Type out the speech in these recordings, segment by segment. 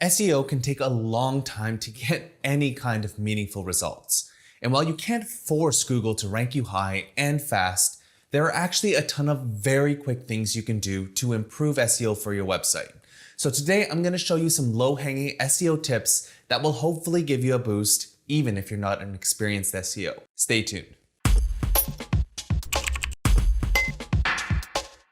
SEO can take a long time to get any kind of meaningful results. And while you can't force Google to rank you high and fast, there are actually a ton of very quick things you can do to improve SEO for your website. So today I'm going to show you some low-hanging SEO tips that will hopefully give you a boost even if you're not an experienced SEO. Stay tuned.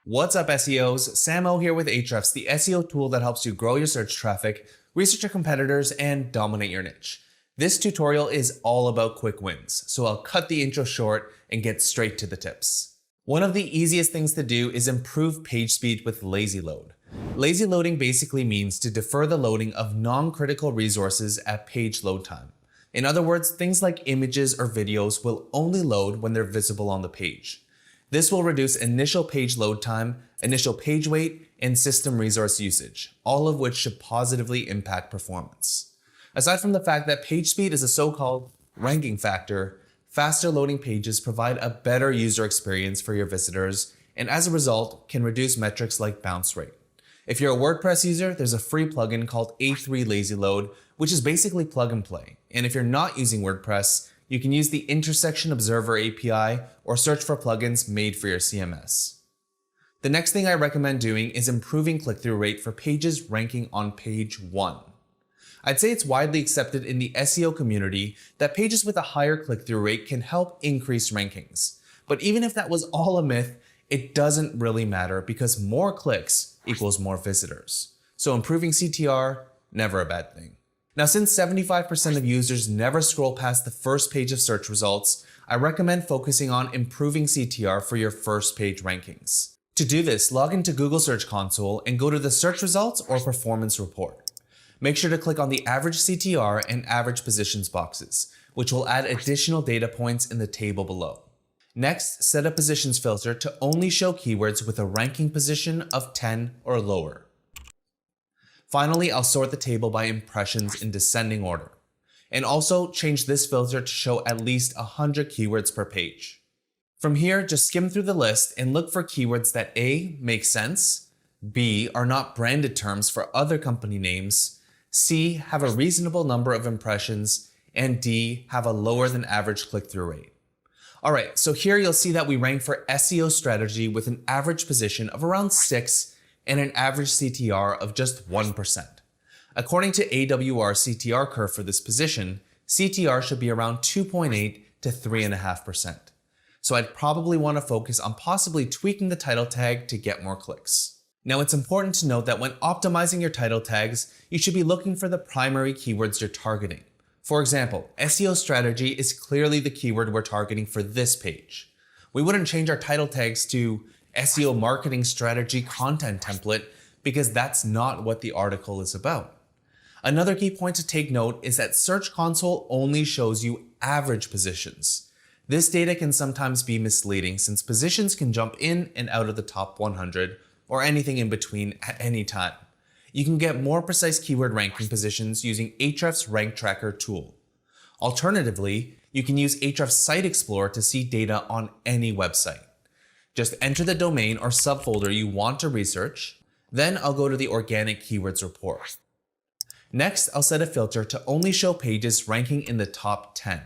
What's up SEOs? Samo here with Ahrefs, the SEO tool that helps you grow your search traffic, research your competitors, and dominate your niche. This tutorial is all about quick wins, so I'll cut the intro short and get straight to the tips. One of the easiest things to do is improve page speed with lazy load. Lazy loading basically means to defer the loading of non-critical resources at page load time. In other words, things like images or videos will only load when they're visible on the page. This will reduce initial page load time, initial page weight, and system resource usage, all of which should positively impact performance. Aside from the fact that page speed is a so-called ranking factor, faster loading pages provide a better user experience for your visitors, and as a result, can reduce metrics like bounce rate. If you're a WordPress user, there's a free plugin called A3 Lazy Load, which is basically plug and play. And if you're not using WordPress, you can use the Intersection Observer API or search for plugins made for your CMS. The next thing I recommend doing is improving click-through rate for pages ranking on page 1. I'd say it's widely accepted in the SEO community that pages with a higher click-through rate can help increase rankings. But even if that was all a myth, it doesn't really matter because more clicks equals more visitors. So improving CTR, never a bad thing. Now, since 75% of users never scroll past the first page of search results, I recommend focusing on improving CTR for your first page rankings. To do this, log into Google Search Console and go to the search results or performance report. Make sure to click on the average CTR and average positions boxes, which will add additional data points in the table below. Next, set a positions filter to only show keywords with a ranking position of 10 or lower. Finally, I'll sort the table by impressions in descending order. And also change this filter to show at least 100 keywords per page. From here, just skim through the list and look for keywords that A, make sense, B, are not branded terms for other company names, C, have a reasonable number of impressions, and D, have a lower than average click-through rate. Alright, so here you'll see that we rank for SEO strategy with an average position of around 6 and an average CTR of just 1%. According to AWR CTR curve for this position, CTR should be around 2.8 to 3.5%. So I'd probably want to focus on possibly tweaking the title tag to get more clicks. Now it's important to note that when optimizing your title tags, you should be looking for the primary keywords you're targeting. For example, SEO strategy is clearly the keyword we're targeting for this page. We wouldn't change our title tags to SEO marketing strategy content template because that's not what the article is about. Another key point to take note is that Search Console only shows you average positions. This data can sometimes be misleading since positions can jump in and out of the top 100 or anything in between at any time. You can get more precise keyword ranking positions using Ahrefs Rank Tracker tool. Alternatively, you can use Ahrefs Site Explorer to see data on any website. Just enter the domain or subfolder you want to research, then I'll go to the Organic Keywords report. Next, I'll set a filter to only show pages ranking in the top 10.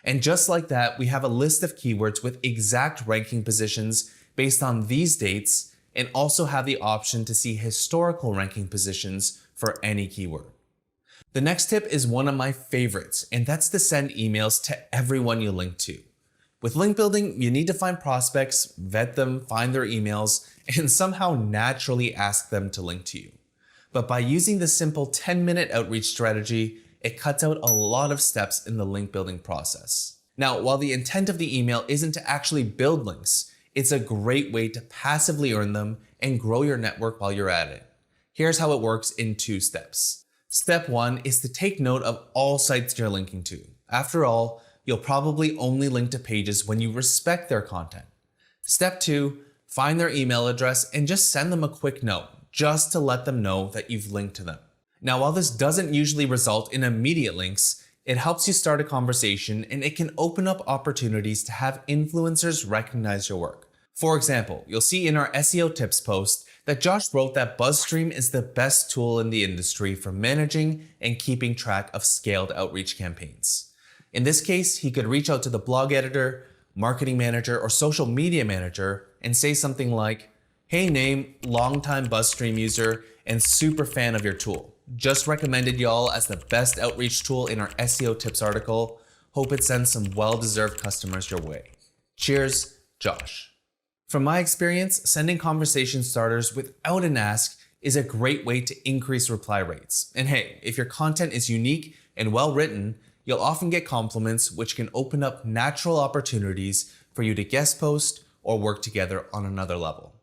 And just like that, we have a list of keywords with exact ranking positions based on these dates and also have the option to see historical ranking positions for any keyword. The next tip is one of my favorites, and that's to send emails to everyone you link to. With link building, you need to find prospects, vet them, find their emails, and somehow naturally ask them to link to you. But by using the simple 10-minute outreach strategy, it cuts out a lot of steps in the link building process. Now, while the intent of the email isn't to actually build links, it's a great way to passively earn them and grow your network while you're at it. Here's how it works in 2 steps. Step 1 is to take note of all sites you're linking to. After all, you'll probably only link to pages when you respect their content. Step 2, find their email address and just send them a quick note, just to let them know that you've linked to them. Now, while this doesn't usually result in immediate links, it helps you start a conversation and it can open up opportunities to have influencers recognize your work. For example, you'll see in our SEO tips post that Josh wrote that BuzzStream is the best tool in the industry for managing and keeping track of scaled outreach campaigns. In this case, he could reach out to the blog editor, marketing manager, or social media manager and say something like, "Hey name, longtime BuzzStream user and super fan of your tool. Just recommended y'all as the best outreach tool in our SEO tips article. Hope it sends some well-deserved customers your way. Cheers, Josh." From my experience, sending conversation starters without an ask is a great way to increase reply rates. And hey, if your content is unique and well written, you'll often get compliments, which can open up natural opportunities for you to guest post or work together on another level.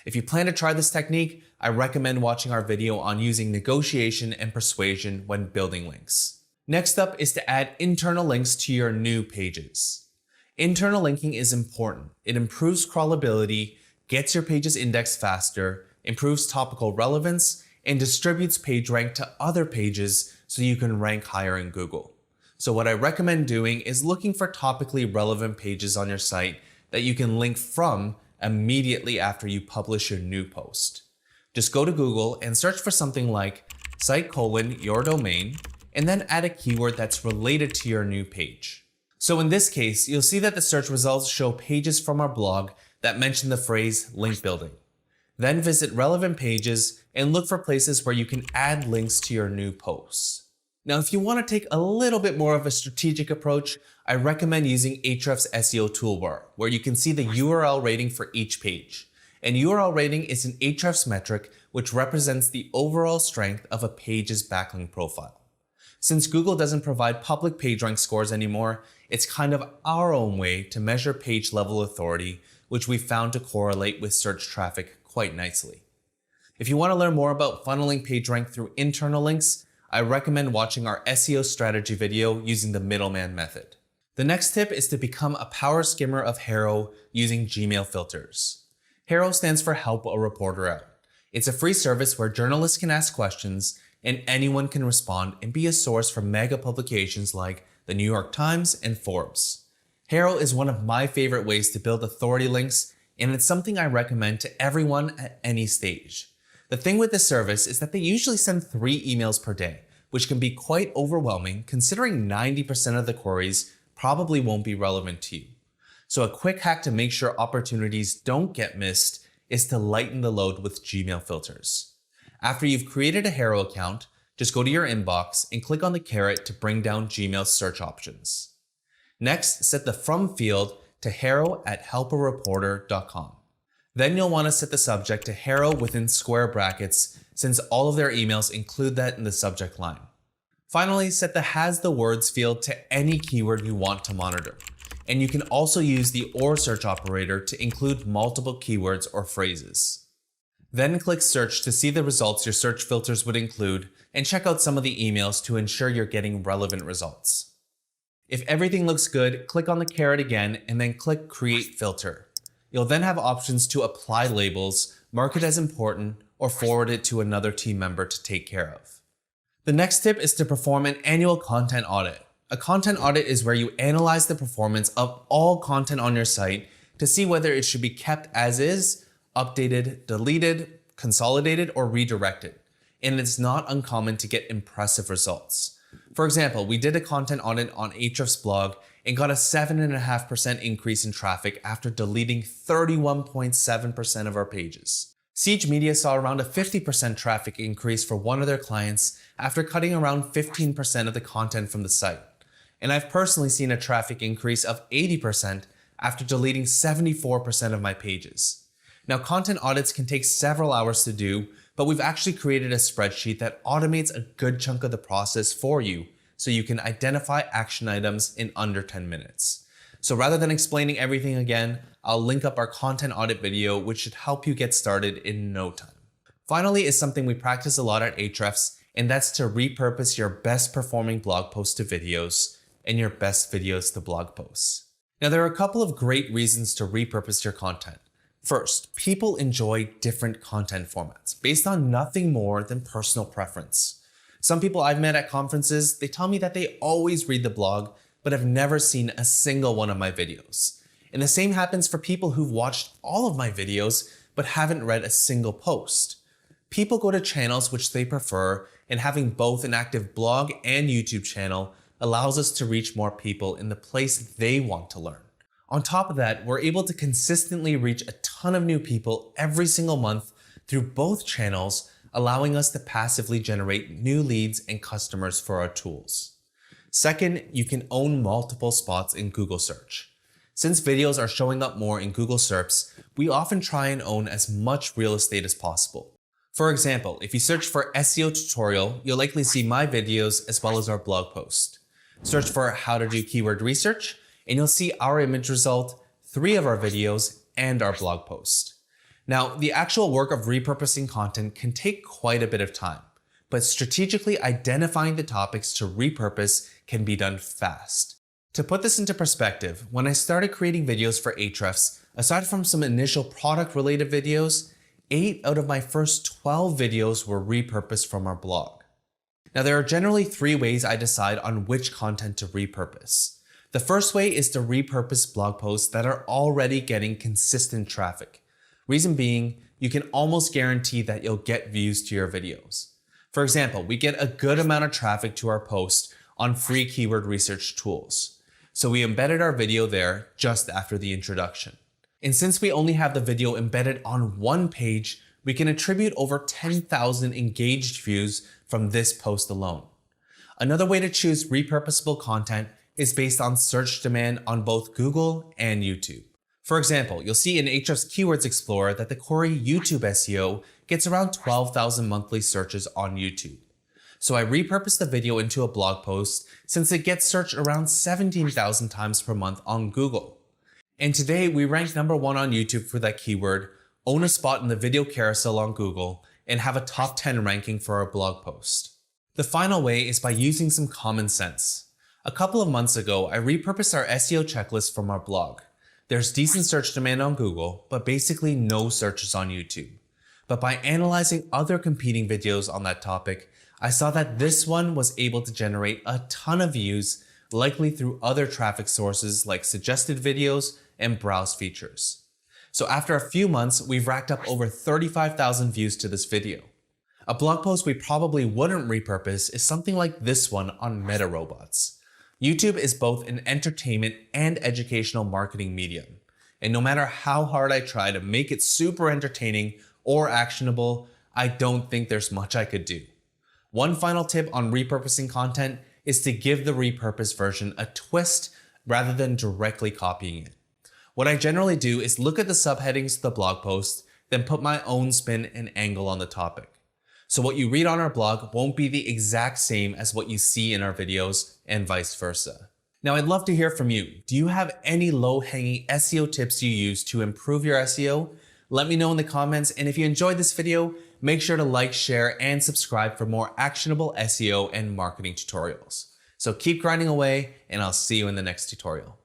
If you plan to try this technique, I recommend watching our video on using negotiation and persuasion when building links. Next up is to add internal links to your new pages. Internal linking is important. It improves crawlability, gets your pages indexed faster, improves topical relevance, and distributes PageRank to other pages so you can rank higher in Google. So what I recommend doing is looking for topically relevant pages on your site that you can link from immediately after you publish your new post. Just go to Google and search for something like site:"your domain, and then add a keyword that's related to your new page. So in this case, you'll see that the search results show pages from our blog that mention the phrase link building. Then visit relevant pages and look for places where you can add links to your new posts. Now, if you want to take a little bit more of a strategic approach, I recommend using Ahrefs' SEO toolbar, where you can see the URL rating for each page. And URL rating is an Ahrefs metric which represents the overall strength of a page's backlink profile. Since Google doesn't provide public PageRank scores anymore, it's kind of our own way to measure page level authority, which we found to correlate with search traffic quite nicely. If you want to learn more about funneling PageRank through internal links, I recommend watching our SEO strategy video using the middleman method. The next tip is to become a power skimmer of HARO using Gmail filters. HARO stands for Help a Reporter Out. It's a free service where journalists can ask questions and anyone can respond and be a source for mega publications like the New York Times and Forbes. HARO is one of my favorite ways to build authority links, and it's something I recommend to everyone at any stage. The thing with this service is that they usually send 3 emails per day, which can be quite overwhelming considering 90% of the queries probably won't be relevant to you. So a quick hack to make sure opportunities don't get missed is to lighten the load with Gmail filters. After you've created a HARO account, just go to your inbox and click on the caret to bring down Gmail's search options. Next, set the from field to haro@helpareporter.com. Then you'll want to set the subject to HARO within square brackets, since all of their emails include that in the subject line. Finally, set the has the words field to any keyword you want to monitor. And you can also use the OR search operator to include multiple keywords or phrases. Then click search to see the results your search filters would include and check out some of the emails to ensure you're getting relevant results. If everything looks good, click on the caret again and then click create filter. You'll then have options to apply labels, mark it as important, or forward it to another team member to take care of. The next tip is to perform an annual content audit. A content audit is where you analyze the performance of all content on your site to see whether it should be kept as is, updated, deleted, consolidated, or redirected. And it's not uncommon to get impressive results. For example, we did a content audit on Ahrefs' blog and got a 7.5% increase in traffic after deleting 31.7% of our pages. Siege Media saw around a 50% traffic increase for one of their clients after cutting around 15% of the content from the site. And I've personally seen a traffic increase of 80% after deleting 74% of my pages. Now, content audits can take several hours to do, but we've actually created a spreadsheet that automates a good chunk of the process for you so you can identify action items in under 10 minutes. So rather than explaining everything again, I'll link up our content audit video, which should help you get started in no time. Finally is something we practice a lot at Ahrefs, and that's to repurpose your best performing blog posts to videos and your best videos to blog posts. Now, there are a couple of great reasons to repurpose your content. First, people enjoy different content formats based on nothing more than personal preference. Some people I've met at conferences, they tell me that they always read the blog, but have never seen a single one of my videos. And the same happens for people who've watched all of my videos, but haven't read a single post. People go to channels which they prefer, and having both an active blog and YouTube channel allows us to reach more people in the place they want to learn. On top of that, we're able to consistently reach a ton of new people every single month through both channels, allowing us to passively generate new leads and customers for our tools. Second, you can own multiple spots in Google search. Since videos are showing up more in Google SERPs, we often try and own as much real estate as possible. For example, if you search for SEO tutorial, you'll likely see my videos as well as our blog post. Search for how to do keyword research, and you'll see our image result, 3 of our videos, and our blog post. Now, the actual work of repurposing content can take quite a bit of time, but strategically identifying the topics to repurpose can be done fast. To put this into perspective, when I started creating videos for Ahrefs, aside from some initial product-related videos, 8 out of my first 12 videos were repurposed from our blog. Now, there are generally 3 ways I decide on which content to repurpose. The first way is to repurpose blog posts that are already getting consistent traffic. Reason being, you can almost guarantee that you'll get views to your videos. For example, we get a good amount of traffic to our post on free keyword research tools. So we embedded our video there just after the introduction. And since we only have the video embedded on one page, we can attribute over 10,000 engaged views from this post alone. Another way to choose repurposable content is based on search demand on both Google and YouTube. For example, you'll see in Ahrefs Keywords Explorer that the query YouTube SEO gets around 12,000 monthly searches on YouTube. So I repurposed the video into a blog post since it gets searched around 17,000 times per month on Google. And today we rank number 1 on YouTube for that keyword, own a spot in the video carousel on Google, and have a top 10 ranking for our blog post. The final way is by using some common sense. A couple of months ago, I repurposed our SEO checklist from our blog. There's decent search demand on Google, but basically no searches on YouTube. But by analyzing other competing videos on that topic, I saw that this one was able to generate a ton of views, likely through other traffic sources like suggested videos and browse features. So after a few months, we've racked up over 35,000 views to this video. A blog post we probably wouldn't repurpose is something like this one on meta robots. YouTube is both an entertainment and educational marketing medium. And no matter how hard I try to make it super entertaining or actionable, I don't think there's much I could do. One final tip on repurposing content is to give the repurposed version a twist rather than directly copying it. What I generally do is look at the subheadings of the blog post, then put my own spin and angle on the topic. So what you read on our blog won't be the exact same as what you see in our videos and vice versa. Now, I'd love to hear from you. Do you have any low-hanging SEO tips you use to improve your SEO? Let me know in the comments, and if you enjoyed this video, make sure to like, share, and subscribe for more actionable SEO and marketing tutorials. So keep grinding away, and I'll see you in the next tutorial.